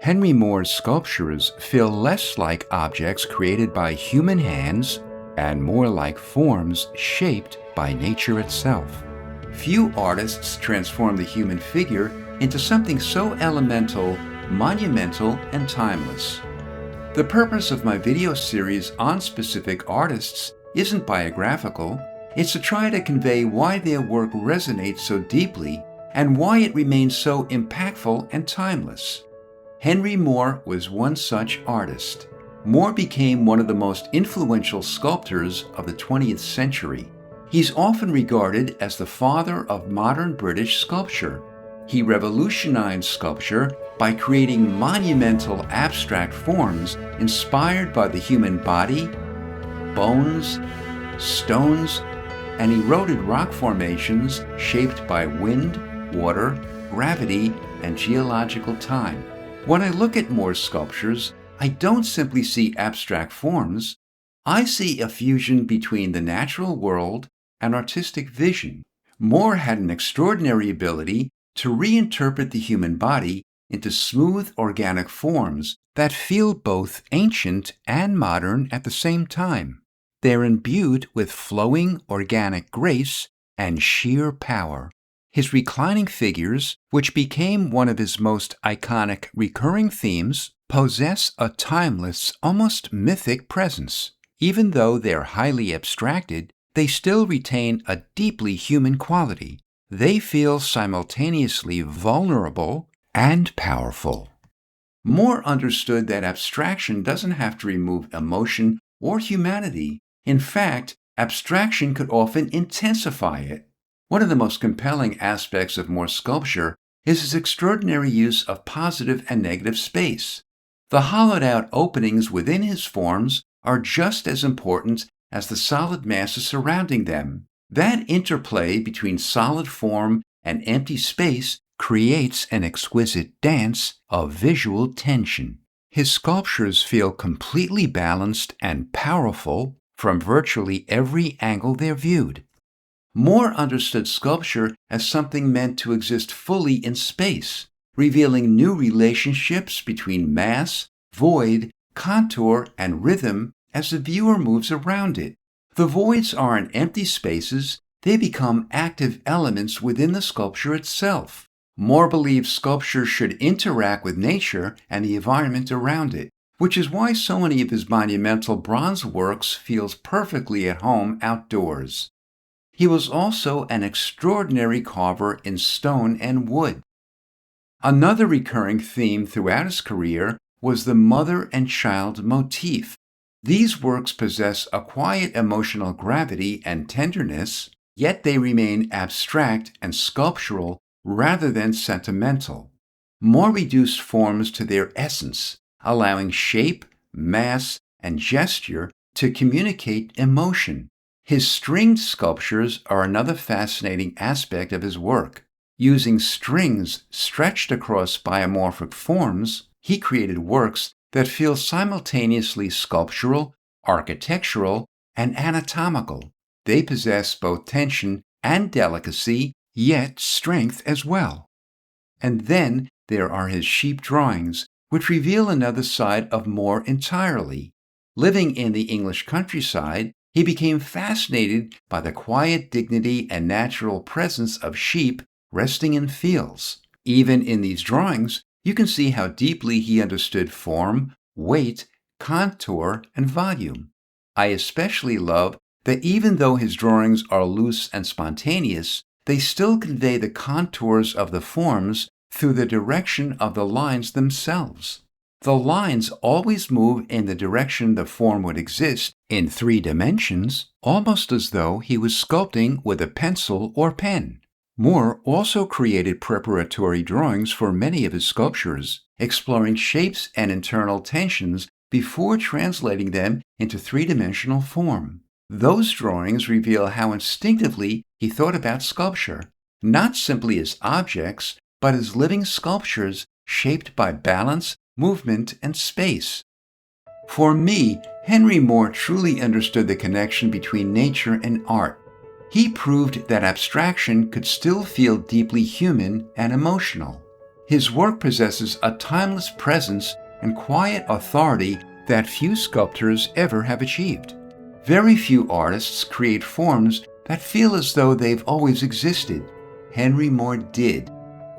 Henry Moore's sculptures feel less like objects created by human hands and more like forms shaped by nature itself. Few artists transform the human figure into something so elemental, monumental, and timeless. The purpose of my video series on specific artists isn't biographical. It's to try to convey why their work resonates so deeply and why it remains so impactful and timeless. Henry Moore was one such artist. Moore became one of the most influential sculptors of the 20th century. He's often regarded as the father of modern British sculpture. He revolutionized sculpture by creating monumental abstract forms inspired by the human body, bones, stones, and eroded rock formations shaped by wind, water, gravity, and geological time. When I look at Moore's sculptures, I don't simply see abstract forms. I see a fusion between the natural world and artistic vision. Moore had an extraordinary ability to reinterpret the human body into smooth, organic forms that feel both ancient and modern at the same time. They're imbued with flowing, organic grace and sheer power. His reclining figures, which became one of his most iconic recurring themes, possess a timeless, almost mythic presence. Even though they're highly abstracted, they still retain a deeply human quality. They feel simultaneously vulnerable and powerful. Moore understood that abstraction doesn't have to remove emotion or humanity. In fact, abstraction could often intensify it. One of the most compelling aspects of Moore's sculpture is his extraordinary use of positive and negative space. The hollowed-out openings within his forms are just as important as the solid masses surrounding them. That interplay between solid form and empty space creates an exquisite dance of visual tension. His sculptures feel completely balanced and powerful from virtually every angle they're viewed. Moore understood sculpture as something meant to exist fully in space, revealing new relationships between mass, void, contour, and rhythm as the viewer moves around it. The voids aren't empty spaces, they become active elements within the sculpture itself. Moore believed sculpture should interact with nature and the environment around it, which is why so many of his monumental bronze works feels perfectly at home outdoors. He was also an extraordinary carver in stone and wood. Another recurring theme throughout his career was the mother and child motif. These works possess a quiet emotional gravity and tenderness, yet they remain abstract and sculptural rather than sentimental. Moore reduced forms to their essence, allowing shape, mass, and gesture to communicate emotion. His stringed sculptures are another fascinating aspect of his work. Using strings stretched across biomorphic forms, he created works that feel simultaneously sculptural, architectural, and anatomical. They possess both tension and delicacy, yet strength as well. And then there are his sheep drawings, which reveal another side of Moore entirely. Living in the English countryside, he became fascinated by the quiet dignity and natural presence of sheep resting in fields. Even in these drawings, you can see how deeply he understood form, weight, contour, and volume. I especially love that even though his drawings are loose and spontaneous, they still convey the contours of the forms through the direction of the lines themselves. The lines always move in the direction the form would exist in 3 dimensions, almost as though he was sculpting with a pencil or pen. Moore also created preparatory drawings for many of his sculptures, exploring shapes and internal tensions before translating them into 3-dimensional form. Those drawings reveal how instinctively he thought about sculpture, not simply as objects, but as living sculptures shaped by balance, movement, and space. For me, Henry Moore truly understood the connection between nature and art. He proved that abstraction could still feel deeply human and emotional. His work possesses a timeless presence and quiet authority that few sculptors ever have achieved. Very few artists create forms that feel as though they've always existed. Henry Moore did.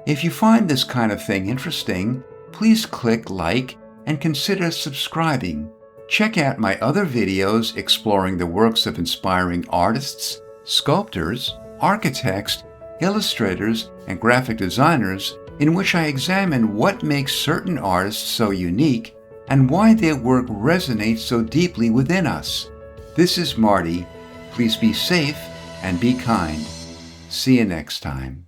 If you find this kind of thing interesting, please click like and consider subscribing. Check out my other videos exploring the works of inspiring artists, sculptors, architects, illustrators, and graphic designers, in which I examine what makes certain artists so unique and why their work resonates so deeply within us. This is Marty. Please be safe and be kind. See you next time.